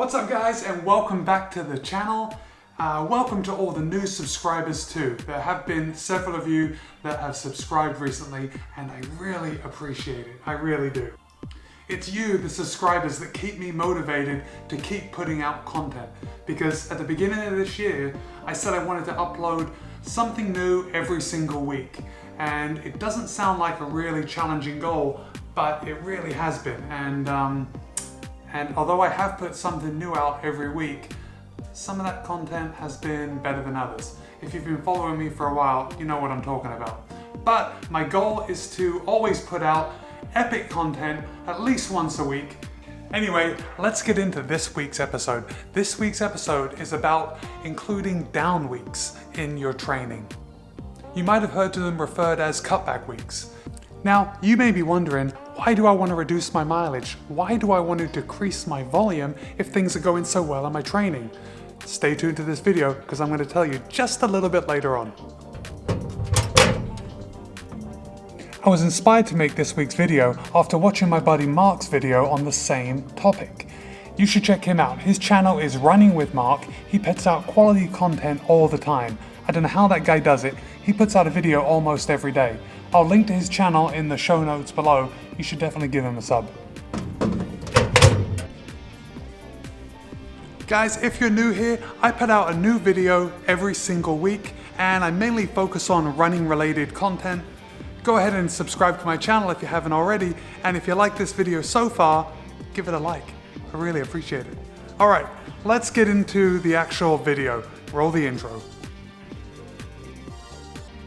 What's up guys, and welcome back to the channel. Welcome to all the new subscribers too. There have been several of you that have subscribed recently and I really appreciate it. I really do. It's you, the subscribers, that keep me motivated to keep putting out content, because at the beginning of this year I said I wanted to upload something new every single week, and it doesn't sound like a really challenging goal, but it really has been. And although I have put something new out every week, some of that content has been better than others. If you've been following me for a while, you know what I'm talking about. But my goal is to always put out epic content at least once a week. Anyway, let's get into this week's episode. This week's episode is about including down weeks in your training. You might have heard them referred as cutback weeks. Now, you may be wondering, why do I want to reduce my mileage? Why do I want to decrease my volume if things are going so well in my training? Stay tuned to this video because I'm going to tell you just a little bit later on. I was inspired to make this week's video after watching my buddy Mark's video on the same topic. You should check him out. His channel is Running with Mark. He puts out quality content all the time. I don't know how that guy does it. He puts out a video almost every day. I'll link to his channel in the show notes below. You should definitely give him a sub. Guys, if you're new here, I put out a new video every single week, and I mainly focus on running related content. Go ahead and subscribe to my channel if you haven't already, and if you like this video so far, give it a like. I really appreciate it. All right, let's get into the actual video. Roll the intro.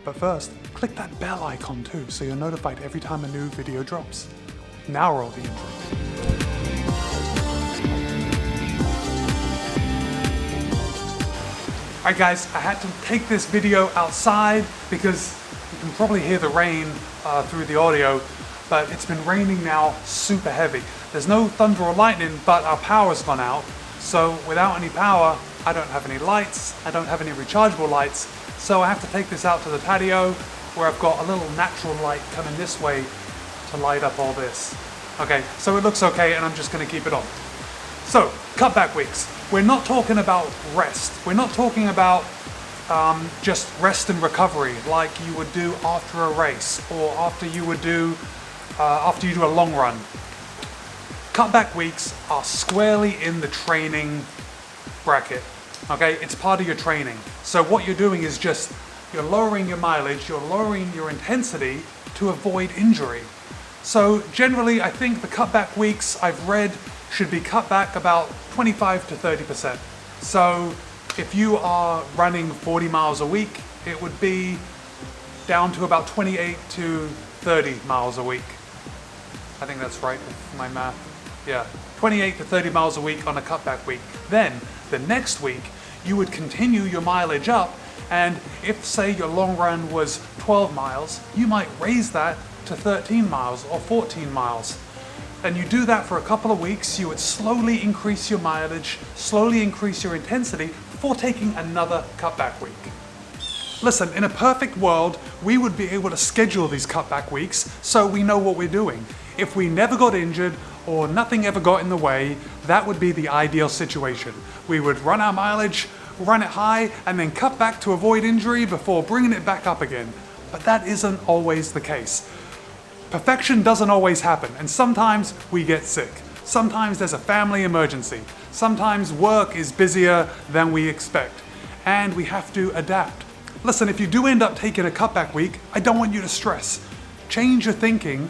But first, click that bell icon too, so you're notified every time a new video drops. Now roll the intro. Alright guys, I had to take this video outside because you can probably hear the rain through the audio, but it's been raining now super heavy. There's no thunder or lightning, but our power's gone out. So without any power, I don't have any lights, I don't have any rechargeable lights, so I have to take this out to the patio where I've got a little natural light coming this way to light up all this. Okay, so it looks okay and I'm just gonna keep it on. So, cutback weeks. We're not talking about rest. We're not talking about just rest and recovery like you would do after a race or after you do a long run. Cutback weeks are squarely in the training bracket. Okay, it's part of your training. So what you're doing is just, you're lowering your mileage, you're lowering your intensity to avoid injury. So generally, I think the cutback weeks I've read should be cut back about 25 to 30%. So if you are running 40 miles a week, it would be down to about 28 to 30 miles a week. I think that's right with my math. Yeah, 28 to 30 miles a week on a cutback week. Then the next week, you would continue your mileage up, and if say your long run was 12 miles, you might raise that to 13 miles or 14 miles. And you do that for a couple of weeks, you would slowly increase your mileage, slowly increase your intensity before taking another cutback week. Listen, in a perfect world, we would be able to schedule these cutback weeks so we know what we're doing. If we never got injured or nothing ever got in the way, that would be the ideal situation. We would run our mileage, run it high, and then cut back to avoid injury before bringing it back up again. But that isn't always the case. Perfection doesn't always happen, and sometimes we get sick. Sometimes there's a family emergency. Sometimes work is busier than we expect, and we have to adapt. Listen, if you do end up taking a cutback week, I don't want you to stress. Change your thinking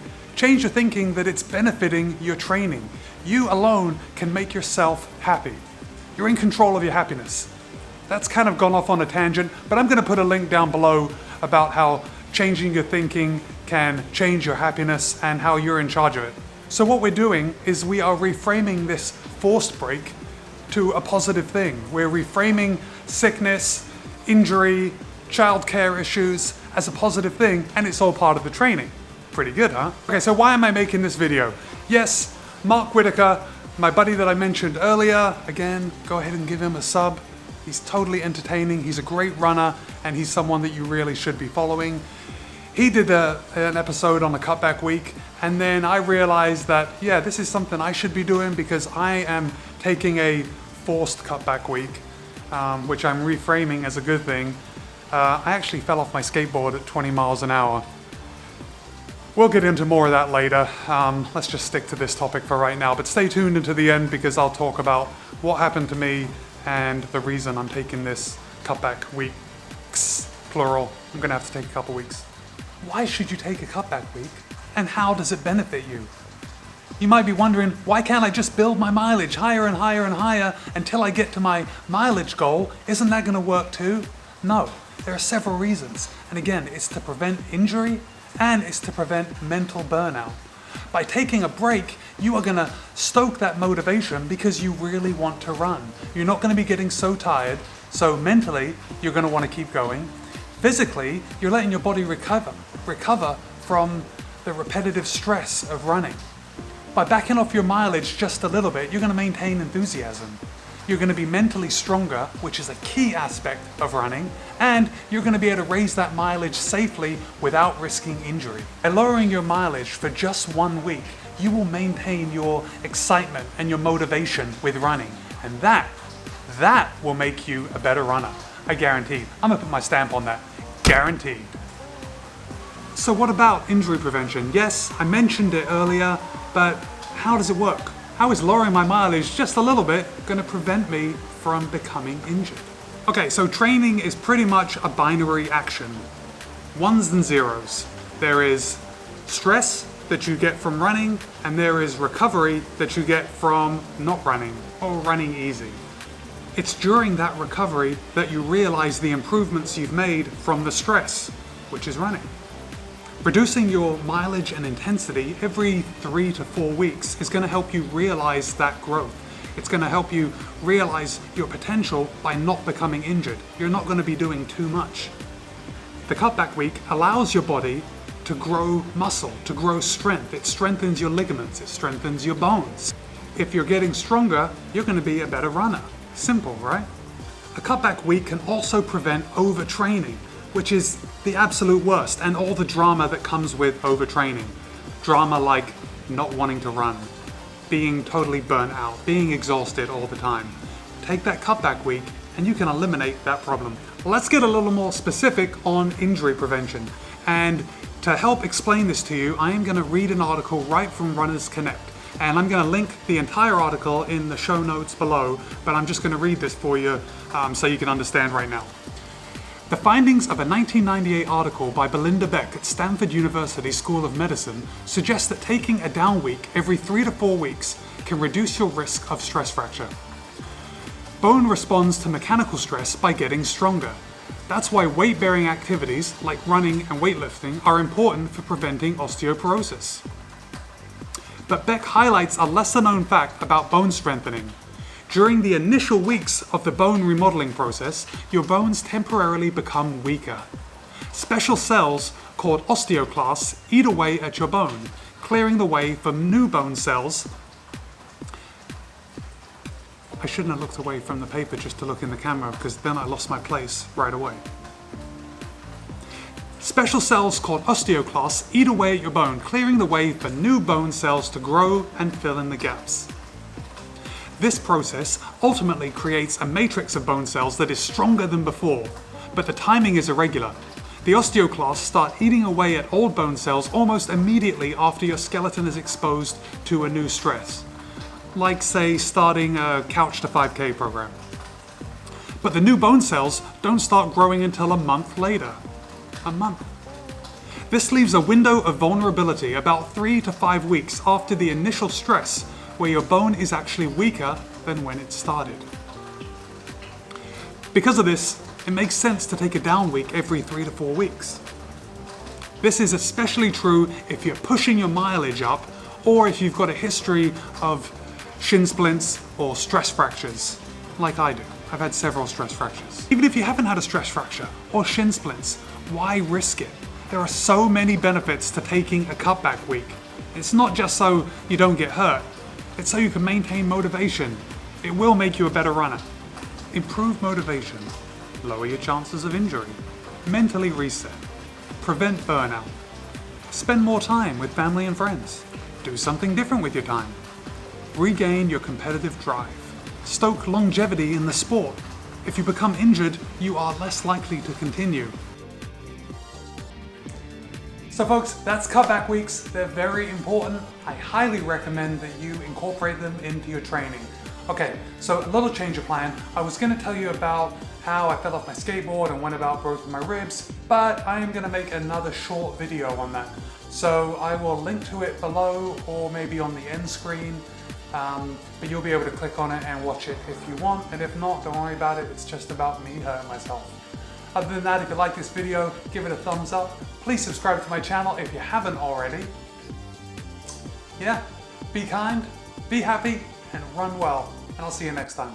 that it's benefiting your training. You alone can make yourself happy. You're in control of your happiness. That's kind of gone off on a tangent, but I'm gonna put a link down below about how changing your thinking can change your happiness and how you're in charge of it. So what we're doing is we are reframing this forced break to a positive thing. We're reframing sickness, injury, childcare issues as a positive thing, and it's all part of the training. Pretty good, huh? Okay, so why am I making this video? Yes, Mark Whitaker, my buddy that I mentioned earlier, again, go ahead and give him a sub. He's totally entertaining, he's a great runner, and he's someone that you really should be following. He did an episode on the cutback week, And then I realized that, yeah, this is something I should be doing because I am taking a forced cutback week, which I'm reframing as a good thing. I actually fell off my skateboard at 20 miles an hour. We'll get into more of that later. Let's just stick to this topic for right now, but stay tuned until the end because I'll talk about what happened to me and the reason I'm taking this cutback weeks, plural. I'm gonna have to take a couple weeks. Why should you take a cutback week and how does it benefit you? You might be wondering, why can't I just build my mileage higher and higher and higher until I get to my mileage goal? Isn't that gonna work too? No, there are several reasons. And again, it's to prevent injury and it's to prevent mental burnout. By taking a break, you are gonna stoke that motivation because you really want to run. You're not gonna be getting so tired, so mentally, you're gonna wanna keep going. Physically, you're letting your body recover from the repetitive stress of running. By backing off your mileage just a little bit, you're gonna maintain enthusiasm. You're gonna be mentally stronger, which is a key aspect of running, and you're gonna be able to raise that mileage safely without risking injury. By lowering your mileage for just 1 week, you will maintain your excitement and your motivation with running, and that will make you a better runner. I guarantee. I'm gonna put my stamp on that. Guaranteed. So what about injury prevention? Yes, I mentioned it earlier, but how does it work? How is lowering my mileage just a little bit going to prevent me from becoming injured? Okay, so training is pretty much a binary action. Ones and zeros. There is stress that you get from running, and there is recovery that you get from not running or running easy. It's during that recovery that you realize the improvements you've made from the stress, which is running. Reducing your mileage and intensity every 3 to 4 weeks is going to help you realize that growth. It's going to help you realize your potential by not becoming injured. You're not going to be doing too much. The cutback week allows your body to grow muscle, to grow strength. It strengthens your ligaments, it strengthens your bones. If you're getting stronger, you're going to be a better runner. Simple, right? A cutback week can also prevent overtraining, which is the absolute worst, and all the drama that comes with overtraining. Drama like not wanting to run, being totally burnt out, being exhausted all the time. Take that cutback week and you can eliminate that problem. Let's get a little more specific on injury prevention. And to help explain this to you, I am going to read an article right from Runners Connect. And I'm going to link the entire article in the show notes below, but I'm just going to read this for you so you can understand right now. The findings of a 1998 article by Belinda Beck at Stanford University School of Medicine suggest that taking a down week every 3 to 4 weeks can reduce your risk of stress fracture. Bone responds to mechanical stress by getting stronger. That's why weight-bearing activities like running and weightlifting are important for preventing osteoporosis. But Beck highlights a lesser-known fact about bone strengthening. During the initial weeks of the bone remodeling process, your bones temporarily become weaker. Special cells called osteoclasts eat away at your bone, clearing the way for new bone cells. I shouldn't have looked away from the paper just to look in the camera because then I lost my place right away. Special cells called osteoclasts eat away at your bone, clearing the way for new bone cells to grow and fill in the gaps. This process ultimately creates a matrix of bone cells that is stronger than before, but the timing is irregular. The osteoclasts start eating away at old bone cells almost immediately after your skeleton is exposed to a new stress, like say starting a Couch to 5K program. But the new bone cells don't start growing until a month later. A month. This leaves a window of vulnerability about 3 to 5 weeks after the initial stress, where your bone is actually weaker than when it started. Because of this, it makes sense to take a down week every 3 to 4 weeks. This is especially true if you're pushing your mileage up or if you've got a history of shin splints or stress fractures, like I do. I've had several stress fractures. Even if you haven't had a stress fracture or shin splints, why risk it? There are so many benefits to taking a cutback week. It's not just so you don't get hurt, it's so you can maintain motivation. It will make you a better runner. Improve motivation, lower your chances of injury, mentally reset, prevent burnout, Spend more time with family and friends. Do something different with your time. Regain your competitive drive. Stoke longevity in the sport. If you become injured, you are less likely to continue. So folks, that's cutback weeks. They're very important. I highly recommend that you incorporate them into your training. Okay, so a little change of plan. I was gonna tell you about how I fell off my skateboard and went about broken my ribs, but I am gonna make another short video on that. So I will link to it below or maybe on the end screen, but you'll be able to click on it and watch it if you want, and if not, don't worry about it. It's just about me hurting myself. Other than that, if you like this video, give it a thumbs up. Please subscribe to my channel if you haven't already. Yeah, be kind, be happy, and run well. And I'll see you next time.